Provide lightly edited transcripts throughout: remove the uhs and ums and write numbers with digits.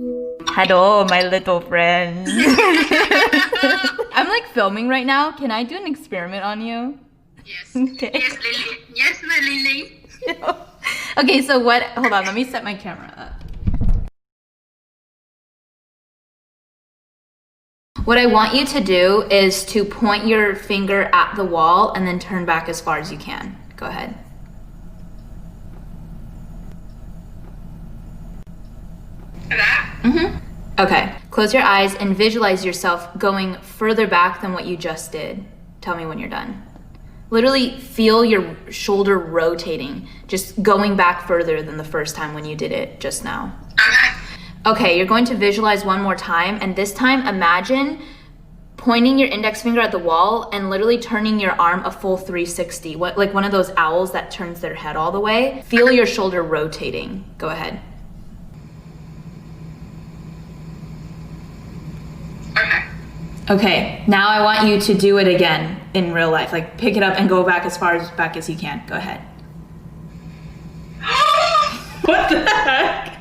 Hello, my little friend. I'm like filming right now. Can I do an experiment on you? Yes. Okay. Yes, Lily. Yes, my Lily. Okay, so what? Hold on, let me set my camera up. What I want you to do is to point your finger at the wall and then turn back as far as you can. Go ahead. That? Okay, close your eyes and visualize yourself going further back than what you just did. Tell me when you're done. Literally feel your shoulder rotating, just going back further than the first time when you did it just now. Okay. Okay, you're going to visualize one more time, and this time imagine pointing your index finger at the wall and literally turning your arm a full 360, like one of those owls that turns their head all the way. Feel your shoulder rotating. Go ahead. Okay. Okay, now I want you to do it again in real life. Like pick it up and go back as far back as you can. Go ahead. What the heck?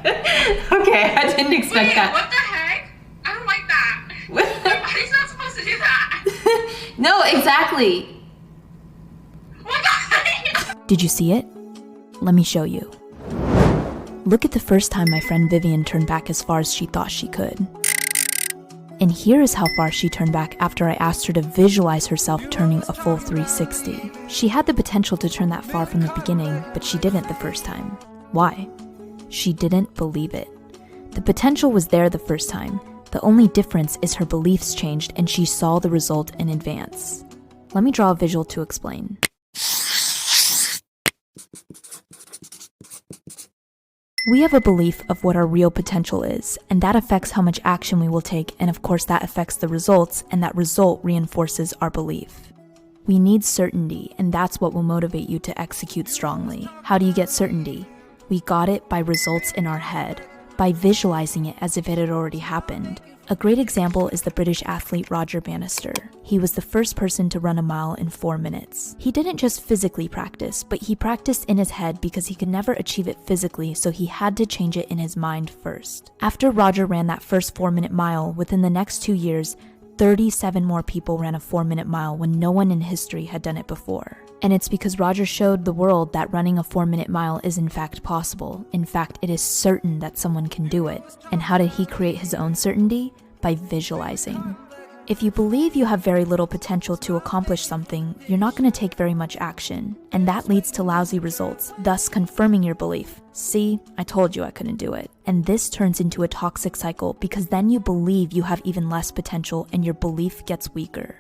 Okay, I didn't expect that. What the heck? I don't like that. He's not supposed to do that. No, exactly. What the heck? Did you see it? Let me show you. Look at the first time my friend Vivian turned back as far as she thought she could. And here is how far she turned back after I asked her to visualize herself turning a full 360. She had the potential to turn that far from the beginning, but she didn't the first time. Why? She didn't believe it. The potential was there the first time. The only difference is her beliefs changed and she saw the result in advance. Let me draw a visual to explain. We have a belief of what our real potential is, and that affects how much action we will take, and of course that affects the results, and that result reinforces our belief. We need certainty, and that's what will motivate you to execute strongly. How do you get certainty? We got it by results in our head, by visualizing it as if it had already happened. A great example is the British athlete Roger Bannister. He was the first person to run a mile in 4 minutes. He didn't just physically practice, but he practiced in his head because he could never achieve it physically, so he had to change it in his mind first. After Roger ran that first 4-minute mile, within the next 2 years, 37 more people ran a 4-minute mile when no one in history had done it before. And it's because Roger showed the world that running a 4-minute mile is in fact possible. In fact, it is certain that someone can do it. And how did he create his own certainty? By visualizing. If you believe you have very little potential to accomplish something, you're not going to take very much action. And that leads to lousy results, thus confirming your belief. See, I told you I couldn't do it. And this turns into a toxic cycle because then you believe you have even less potential and your belief gets weaker.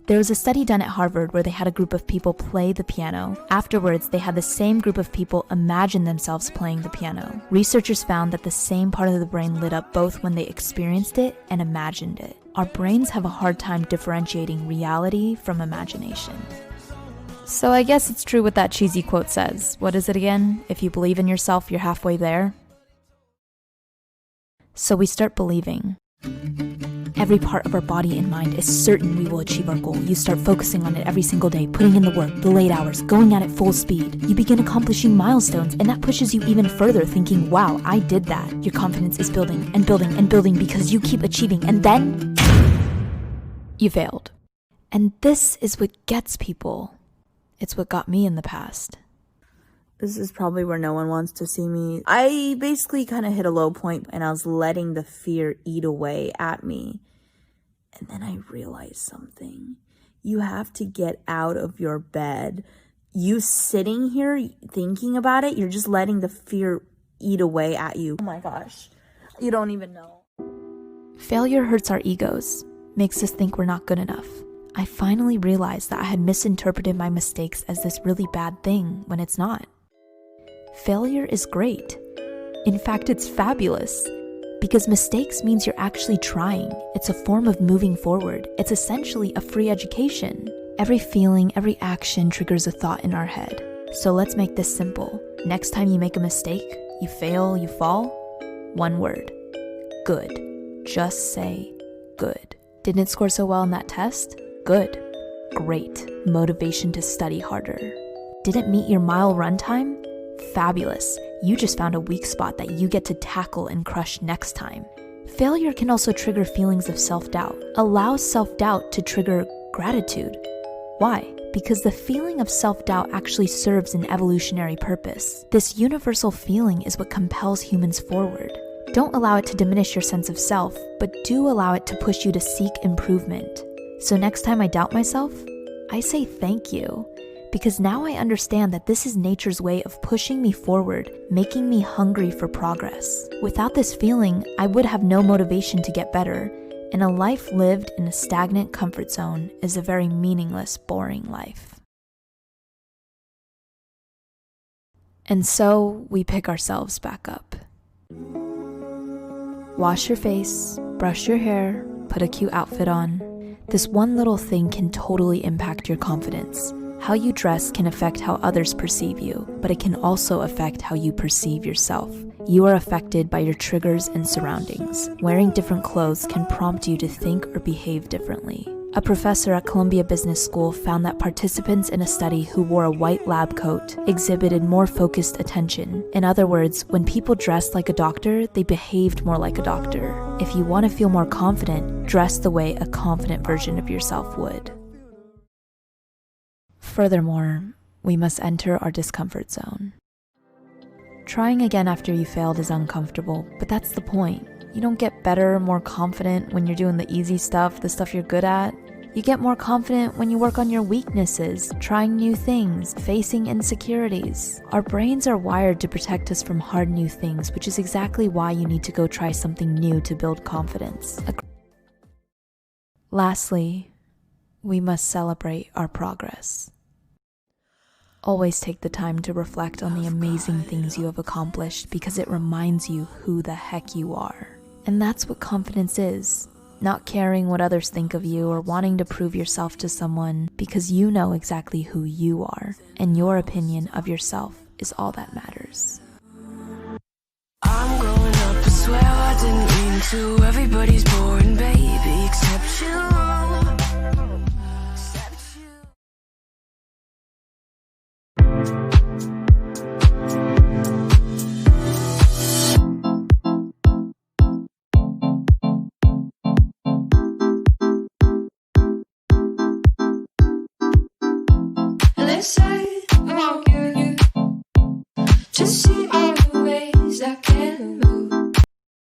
There was a study done at Harvard where they had a group of people play the piano. Afterwards, they had the same group of people imagine themselves playing the piano. Researchers found that the same part of the brain lit up both when they experienced it and imagined it. Our brains have a hard time differentiating reality from imagination. So I guess it's true what that cheesy quote says. What is it again? If you believe in yourself, you're halfway there. So we start believing. Every part of our body and mind is certain we will achieve our goal. You start focusing on it every single day, putting in the work, the late hours, going at it full speed. You begin accomplishing milestones, and that pushes you even further, thinking, wow, I did that. Your confidence is building and building and building because you keep achieving, and then you failed. And this is what gets people. It's what got me in the past. This is probably where no one wants to see me. I basically kind of hit a low point and I was letting the fear eat away at me. And then I realized something. You have to get out of your bed. You sitting here thinking about it, you're just letting the fear eat away at you. Oh my gosh. You don't even know. Failure hurts our egos, makes us think we're not good enough. I finally realized that I had misinterpreted my mistakes as this really bad thing when it's not. Failure is great. In fact, it's fabulous. Because mistakes means you're actually trying. It's a form of moving forward. It's essentially a free education. Every feeling, every action triggers a thought in our head. So let's make this simple. Next time you make a mistake, you fail, you fall, one word. Good. Just say good. Didn't score so well on that test? Good. Great. Motivation to study harder. Didn't meet your mile run time? Fabulous. You just found a weak spot that you get to tackle and crush next time. Failure can also trigger feelings of self-doubt. Allow self-doubt to trigger gratitude. Why? Because the feeling of self-doubt actually serves an evolutionary purpose. This universal feeling is what compels humans forward. Don't allow it to diminish your sense of self, but do allow it to push you to seek improvement. So next time I doubt myself, I say thank you. Because now I understand that this is nature's way of pushing me forward, making me hungry for progress. Without this feeling, I would have no motivation to get better, and a life lived in a stagnant comfort zone is a very meaningless, boring life. And so we pick ourselves back up. Wash your face, brush your hair, put a cute outfit on. This one little thing can totally impact your confidence. How you dress can affect how others perceive you, but it can also affect how you perceive yourself. You are affected by your triggers and surroundings. Wearing different clothes can prompt you to think or behave differently. A professor at Columbia Business School found that participants in a study who wore a white lab coat exhibited more focused attention. In other words, when people dressed like a doctor, they behaved more like a doctor. If you want to feel more confident, dress the way a confident version of yourself would. Furthermore, we must enter our discomfort zone. Trying again after you failed is uncomfortable, but that's the point. You don't get better, more confident when you're doing the easy stuff, the stuff you're good at. You get more confident when you work on your weaknesses, trying new things, facing insecurities. Our brains are wired to protect us from hard new things, which is exactly why you need to go try something new to build confidence. Lastly, we must celebrate our progress. Always take the time to reflect on the amazing things you have accomplished because it reminds you who the heck you are. And that's what confidence is. Not caring what others think of you or wanting to prove yourself to someone because you know exactly who you are and your opinion of yourself is all that matters. I'm growing up, I swear I didn't mean to. Everybody's boring, baby, except you. Let's say